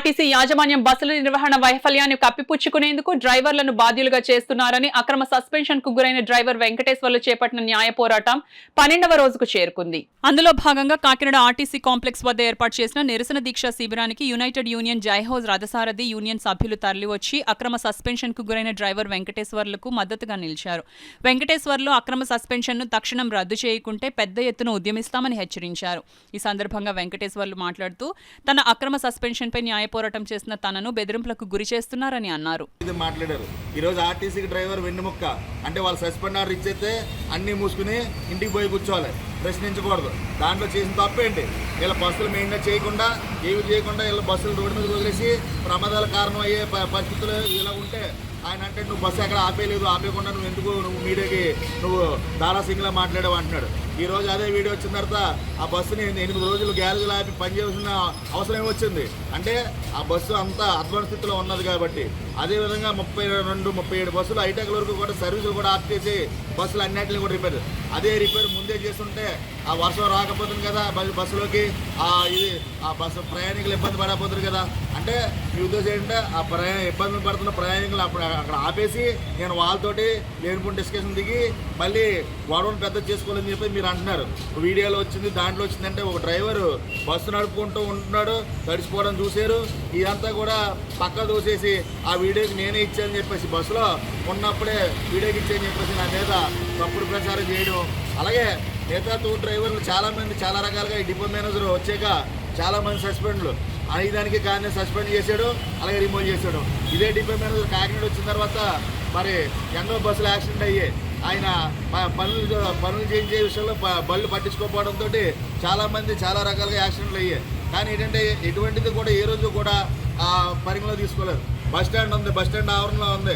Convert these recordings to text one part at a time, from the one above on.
RTC యాజమాన్యం బస్సుల నిర్వహణ వైఫల్యాన్ని కప్పిపుచ్చుకునేందుకు డ్రైవర్లను బాధ్యులుగా చేస్తున్నారని అక్రమ సస్పెన్షన్ కు గురైన డ్రైవర్ వెంకటేశ్వర్లు చేపట్టిన న్యాయ పోరాటం 12వ రోజుకు చేరుకుంది. అందులో భాగంగా కాకినాడ ఆర్టీసీ కాంప్లెక్స్ వద్ద ఏర్పాటు చేసిన నిరసన దీక్ష శిబిరానికి యునైటెడ్ యూనియన్ జైహోజ్ రథసారథి యూనియన్ సభ్యులు తరలివచ్చి అక్రమ సస్పెన్షన్ కు గురైన డ్రైవర్ వెంకటేశ్వర్లకు మద్దతుగా నిలిచారు. వెంకటేశ్వర్లు అక్రమ సస్పెన్షన్ ను తక్షణం రద్దు చేయకుంటే పెద్ద ఎత్తున ఉద్యమిస్తామని హెచ్చరించారు. ఈ సందర్భంగా వెంకటేశ్వర్లు మాట్లాడుతూ తన అక్రమ సస్పెన్షన్ పై న్యాయ పోరాటం చేసిన తనను బెదిరింపులకు గురి చేస్తున్నారని అన్నారు. మాట్లాడారు ఈ రోజు ఆర్టీసీ డ్రైవర్ వెన్నుముక్క అంటే వాళ్ళు సస్పెండ్ ఆర్డర్ ఇచ్చేస్తే అన్ని మూసుకుని ఇంటికి పోయి కూర్చోవాలి, ప్రశ్నించకూడదు. దాంట్లో చేసిన తప్పేంటి? వీళ్ళ బస్సులు మెయింటైన్ చేయకుండా ఏమి చేయకుండా వీళ్ళ బస్సులు రోడ్డు మీద వదిలేసి ప్రమాదాల కారణం అయ్యే పరిస్థితులు ఇలా ఉంటే ఆయన అంటే నువ్వు బస్సు ఎక్కడ ఆపేయలేదు, ఆపేయకుండా నువ్వు ఎందుకు మీడియాకి దారాసింగ్లా మాట్లాడావు అంటున్నాడు. ఈ రోజు అదే వీడియో వచ్చిన తర్వాత ఆ బస్సుని 8 రోజులు గ్యారేజ్లు ఆపి పనిచేయాల్సిన అవసరం వచ్చింది. అంటే ఆ బస్సు అంతా అధ్వాన స్థితిలో ఉన్నది కాబట్టి. అదేవిధంగా 32-37 బస్సులు హైటెక్ వరకు కూడా సర్వీసులు కూడా ఆఫ్ చేసి బస్సులు అన్నింటిని కూడా రిపేర్ ముందే చేస్తుంటే ఆ వర్షం రాకపోతుంది కదా బస్సులోకి, ఆ బస్సు ప్రయాణికులు ఇబ్బంది పడకపోతుంది కదా. అంటే ఈ ఉద్దేశం ఏంటంటే ఆ ఇబ్బందులు పడుతున్న ప్రయాణికులు అక్కడ ఆపేసి నేను వాళ్ళతోటి లేనిపోయిన డిస్కషన్ దిగి మళ్ళీ గొడవను పెద్ద చేసుకోవాలని చెప్పి మీరు అంటున్నారు. వీడియోలో వచ్చింది, దాంట్లో వచ్చిందంటే ఒక డ్రైవరు బస్సు నడుపుకుంటూ ఉంటున్నాడు, తడిసిపోవడం చూశారు. ఇదంతా కూడా పక్క దూసేసి ఆ వీడియోకి నేనే ఇచ్చానని చెప్పేసి బస్సులో ఉన్నప్పుడే వీడియోకి ఇచ్చానని చెప్పేసి నా మీద తప్పుడు ప్రచారం చేయడం. అలాగే మిగతా డ్రైవర్లు చాలామంది చాలా రకాలుగా ఈ డిపో మేనేజర్ వచ్చాక చాలామంది సస్పెండ్లు అనేదానికి కానీ సస్పెండ్ చేశాడు, అలాగే రిమూవ్ చేశాడు. ఇదే డిపో మేనేజర్ కాకినాడ వచ్చిన తర్వాత మరి ఎన్నో బస్సులు యాక్సిడెంట్ అయ్యాయి. ఆయన పనులు చేయించే విషయంలో బళ్ళు పట్టించుకోకపోవడంతో చాలామంది చాలా రకాలుగా యాక్సిడెంట్లు అయ్యాయి. కానీ ఏంటంటే ఎటువంటిది కూడా ఏ రోజు కూడా ఆ పరిగణలో తీసుకోలేదు. బస్ స్టాండ్ ఉంది, బస్ స్టాండ్ ఆవరణలో ఉంది.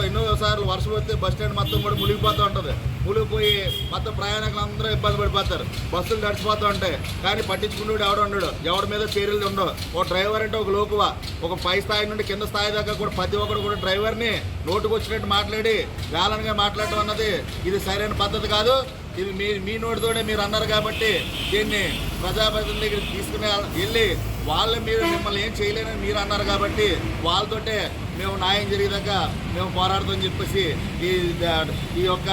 ఎన్నో సార్లు వర్షం వస్తే బస్ స్టాండ్ మొత్తం కూడా మునిగిపోతూ ఉంటుంది. మునిగిపోయి మొత్తం ప్రయాణికులు అందరూ ఇబ్బంది పడిపోతారు, బస్సులు నడిచిపోతూ ఉంటాయి. కానీ పట్టించుకునేవాడు ఉండడు, ఎవరి మీద చర్యలు ఉండవు. ఒక డ్రైవర్ అంటే ఒక లోకువ, ఒక పై స్థాయి నుండి కింద స్థాయి దాకా కూడా ప్రతి ఒక్కరు కూడా డ్రైవర్ని నోటుకు వచ్చినట్టు మాట్లాడి వేలనగా మాట్లాడటం అన్నది ఇది సరైన పద్ధతి కాదు. ఇది మీ నోటితోనే మీరు అన్నారు కాబట్టి దీన్ని ప్రజాప్రతినిధుల దగ్గరికి తీసుకుని వెళ్ళి మీరు మిమ్మల్ని ఏం చేయలేనని మీరు అన్నారు కాబట్టి వాళ్ళతోటే మేము న్యాయం జరిగేదాకా మేము పోరాడతామని చెప్పేసి ఈ యొక్క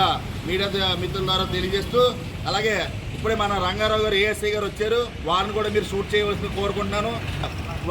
మీడియా మిత్రుల ద్వారా తెలియజేస్తూ, అలాగే ఇప్పుడే మన రంగారావు గారు ఏఎస్ఐ గారు వచ్చారు, వారిని కూడా మీరు షూట్ చేయవలసింది కోరుకుంటున్నాను.